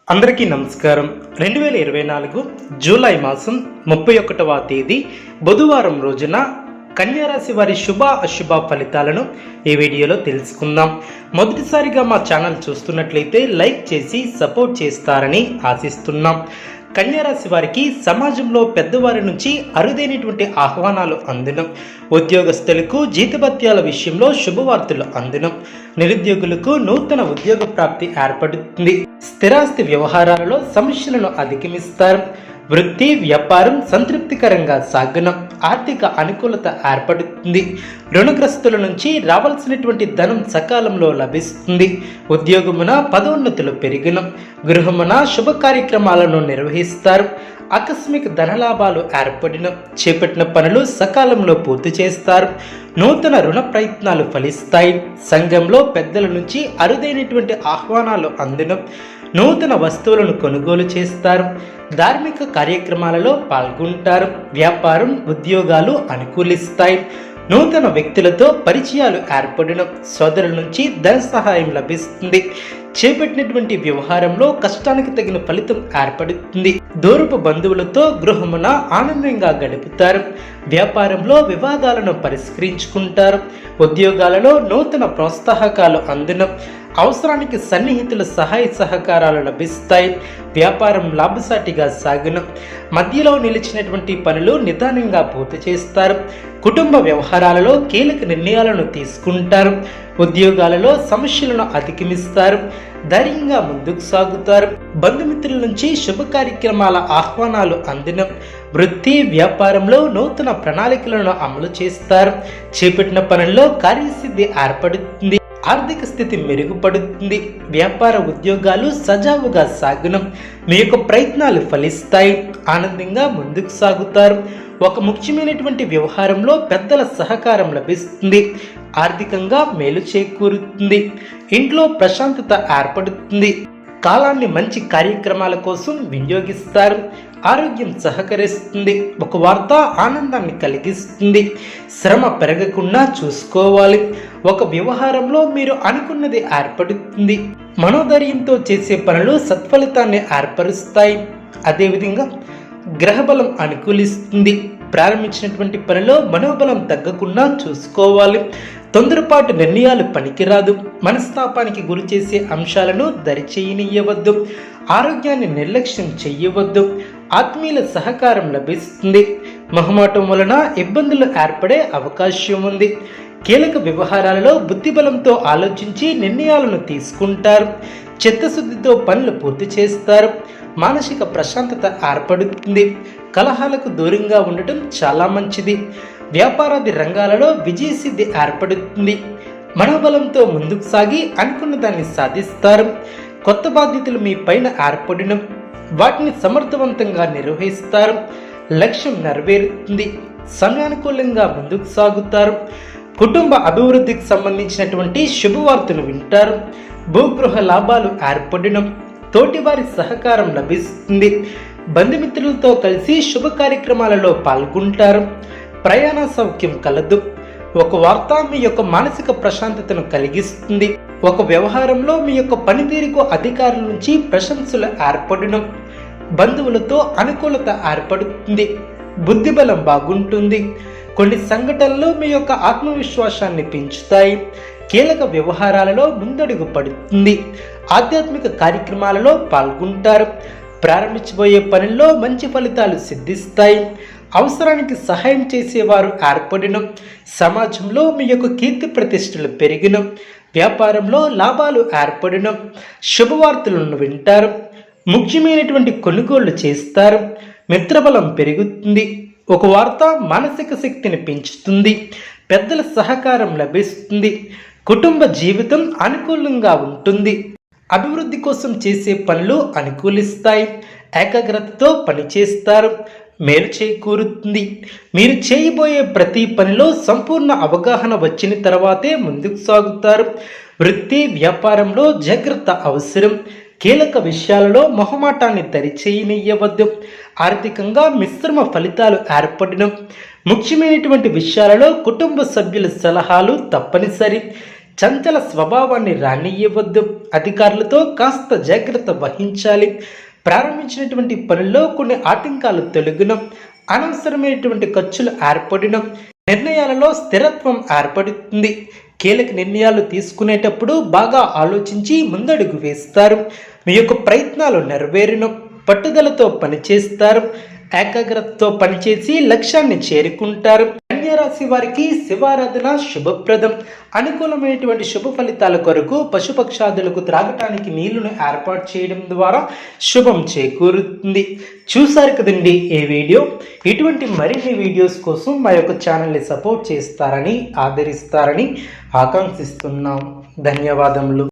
అందరికీ నమస్కారం. 2024 జూలై మాసం 31వ తేదీ బుధవారం రోజున కన్యారాశి వారి శుభ అశుభ ఫలితాలను ఈ వీడియోలో తెలుసుకుందాం. మొదటిసారిగా మా ఛానల్ చూస్తున్నట్లయితే లైక్ చేసి సపోర్ట్ చేస్తారని ఆశిస్తున్నాం. కన్యారాశి వారికి సమాజంలో పెద్దవారి నుంచి అరుదైనటువంటి ఆహ్వానాలు అందడం, ఉద్యోగస్తులకు జీతభత్యాల విషయంలో శుభవార్తలు అందడం, నిరుద్యోగులకు నూతన ఉద్యోగ ప్రాప్తి ఏర్పడుతుంది. స్థిరాస్తి వ్యవహారాలలో సమస్యలను అధిగమిస్తారు. వృత్తి వ్యాపారం సంతృప్తికరంగా సాగడం, ఆర్థిక అనుకూలత ఏర్పడుతుంది. రుణగ్రస్తుల నుంచి రావాల్సినటువంటి ధనం సకాలంలో లభిస్తుంది. ఉద్యోగమున పదోన్నతులు పెరిగిన, గృహమున శుభ కార్యక్రమాలను నిర్వహిస్తారు. ఆకస్మిక ధనలాభాలు ఏర్పడిన, చేపట్టిన పనులు సకాలంలో పూర్తి చేస్తారు. నూతన రుణ ప్రయత్నాలు ఫలిస్తాయి. సంఘంలో పెద్దల నుంచి అరుదైనటువంటి ఆహ్వానాలు అందడం, నూతన వస్తువులను కొనుగోలు చేస్తారు. ధార్మిక కార్యక్రమాలలో పాల్గొంటారు. వ్యాపారం ఉద్యోగాలు అనుకూలిస్తాయి. నూతన వ్యక్తులతో పరిచయాలు ఏర్పడడం, సోదరుల నుంచి ధన సహాయం లభిస్తుంది. చేపట్టినటువంటి వ్యవహారంలో కష్టానికి తగిన ఫలితం ఏర్పడుతుంది. దూరపు బంధువులతో గృహమున ఆనందంగా గడుపుతారు. వ్యాపారంలో వివాదాలను పరిష్కరించుకుంటారు. ఉద్యోగాలలో నూతన ప్రోత్సాహకాలు అందడం, అవసరానికి సన్నిహితుల సహాయ సహకారాలు లభిస్తాయి. వ్యాపారం లాభసాటిగా సాగును. మధ్యలో నిలిచినటువంటి పనులు నిదానంగా పూర్తి చేస్తారు. కుటుంబ వ్యవహారాలలో కీలక నిర్ణయాలను తీసుకుంటారు. ఉద్యోగాలలో సమస్యలను అధిగమిస్తారు. ధైర్యంగా ముందుకు సాగుతారు. బంధుమిత్రుల నుంచి శుభ కార్యక్రమాల ఆహ్వానాలు అందడం, వృత్తి వ్యాపారంలో నూతన ప్రణాళికలను అమలు చేస్తారు. చేపట్టిన పనుల్లో కార్యసిద్ధి ఏర్పడుతుంది. ఆర్థిక స్థితి మెరుగుపడుతుంది. వ్యాపార ఉద్యోగాలు సజావుగా సాగడం, మీ యొక్క ప్రయత్నాలు ఫలిస్తాయి. ఆనందంగా ముందుకు సాగుతారు. ఒక ముఖ్యమైనటువంటి వ్యవహారంలో పెద్దల సహకారం లభిస్తుంది. ఆర్థికంగా మేలు చేకూరుతుంది. ఇంట్లో ప్రశాంతత ఏర్పడుతుంది. కాలాన్ని మంచి కార్యక్రమాల కోసం వినియోగిస్తారు. ఆరోగ్యం సహకరిస్తుంది. ఒక వార్త ఆనందాన్ని కలిగిస్తుంది. శ్రమ పెరగకుండా చూసుకోవాలి. ఒక వ్యవహారంలో మీరు అనుకున్నది ఏర్పడుతుంది. మనోధైర్యంతో చేసే పనులు సత్ఫలితాన్ని ఏర్పరుస్తాయి. అదేవిధంగా గ్రహబలం అనుకూలిస్తుంది. ప్రారంభించినటువంటి పనిలో మనోబలం తగ్గకుండా చూసుకోవాలి. తొందరపాటు నిర్ణయాలు పనికిరాదు. మనస్తాపానికి గురి చేసే అంశాలను దరిచేయనియ్యవద్దు. ఆరోగ్యాన్ని నిర్లక్ష్యం చెయ్యవద్దు. ఆత్మీయుల సహకారం లభిస్తుంది. మొహమాటం వలన ఇబ్బందులు ఏర్పడే అవకాశం ఉంది. కీలక వ్యవహారాలలో బుద్ధిబలంతో ఆలోచించి నిర్ణయాలను తీసుకుంటారు. చిత్తశుద్ధితో పనులు పూర్తి చేస్తారు. మానసిక ప్రశాంతత ఏర్పడుతుంది. కలహాలకు దూరంగా ఉండటం చాలా మంచిది. వ్యాపారాది రంగాలలో విజయసిద్ధి ఏర్పడుతుంది. మనోబలంతో ముందుకు సాగి అనుకున్న దాన్ని సాధిస్తారు. కొత్త బాధ్యతలు మీ పైన ఏర్పడిన, వాటిని సమర్థవంతంగా నిర్వహిస్తారు. లక్ష్యం నెరవేరుతుంది. సమయానుకూలంగా ముందుకు సాగుతారు. కుటుంబ అభివృద్ధికి సంబంధించినటువంటి శుభవార్తను వింటారు. భూగృహ లాభాలు ఏర్పడడం, తోటివారి సహకారం లభిస్తుంది. బంధుమిత్రులతో కలిసి శుభ కార్యక్రమాలలో పాల్గొంటారు. ప్రయాణ సౌఖ్యం కలదు. ఒక వార్త మీ యొక్క మానసిక ప్రశాంతతను కలిగిస్తుంది. ఒక వ్యవహారంలో మీ యొక్క పనితీరుకు అధికారుల నుంచి ప్రశంసలు ఏర్పడడం, బంధువులతో అనుకూలత ఏర్పడుతుంది. బుద్ధిబలం బాగుంటుంది. కొన్ని సంఘటనలు మీ యొక్క ఆత్మవిశ్వాసాన్ని పెంచుతాయి. కీలక వ్యవహారాలలో ముందడుగు పడుతుంది. ఆధ్యాత్మిక కార్యక్రమాలలో పాల్గొంటారు. ప్రారంభించబోయే పనుల్లో మంచి ఫలితాలు సిద్ధిస్తాయి. అవసరానికి సహాయం చేసేవారు ఏర్పడిన, సమాజంలో మీ యొక్క కీర్తి ప్రతిష్టలు పెరిగిన, వ్యాపారంలో లాభాలు ఏర్పడిన, శుభవార్తలను వింటారు. ముఖ్యమైనటువంటి కొనుగోళ్లు చేస్తారు. మిత్రబలం పెరుగుతుంది. ఒక వార్త మానసిక శక్తిని పెంచుతుంది. పెద్దల సహకారం లభిస్తుంది. కుటుంబ జీవితం అనుకూలంగా ఉంటుంది. అభివృద్ధి కోసం చేసే పనులు అనుకూలిస్తాయి. ఏకాగ్రతతో పనిచేస్తారు. మేలు చేకూరుతుంది. మీరు చేయబోయే ప్రతి పనిలో సంపూర్ణ అవగాహన వచ్చిన తర్వాతే ముందుకు సాగుతారు. వృత్తి వ్యాపారంలో జాగ్రత్త అవసరం. కీలక విషయాలలో మొహమాటాన్ని దరిచేయనియ్యవద్దు. ఆర్థికంగా మిశ్రమ ఫలితాలు ఏర్పడడం, ముఖ్యమైనటువంటి విషయాలలో కుటుంబ సభ్యుల సలహాలు తప్పనిసరి. చంచల స్వభావాన్ని రానియ్యవద్దు. అధికారులతో కాస్త జాగ్రత్త వహించాలి. ప్రారంభించినటువంటి పనుల్లో కొన్ని ఆటంకాలు తొలగడం, అనవసరమైనటువంటి ఖర్చులు ఏర్పడడం, నిర్ణయాలలో స్థిరత్వం ఏర్పడుతుంది. కీలక నిర్ణయాలు తీసుకునేటప్పుడు బాగా ఆలోచించి ముందడుగు వేస్తారు. మీ యొక్క ప్రయత్నాలు నెరవేరును. పట్టుదలతో పనిచేస్తారు. ఏకాగ్రతతో పనిచేసి లక్ష్యాన్ని చేరుకుంటారు. కన్యారాశి వారికి శివారాధన శుభప్రదం. అనుకూలమైనటువంటి శుభ ఫలితాల కొరకు పశుపక్షాదులకు త్రాగటానికి నీళ్లను ఏర్పాటు చేయడం ద్వారా శుభం చేకూరుతుంది. చూసారు కదండి ఈ వీడియో. ఇటువంటి మరిన్ని వీడియోస్ కోసం మా యొక్క ఛానల్ని సపోర్ట్ చేస్తారని, ఆదరిస్తారని ఆకాంక్షిస్తున్నాం. ధన్యవాదములు.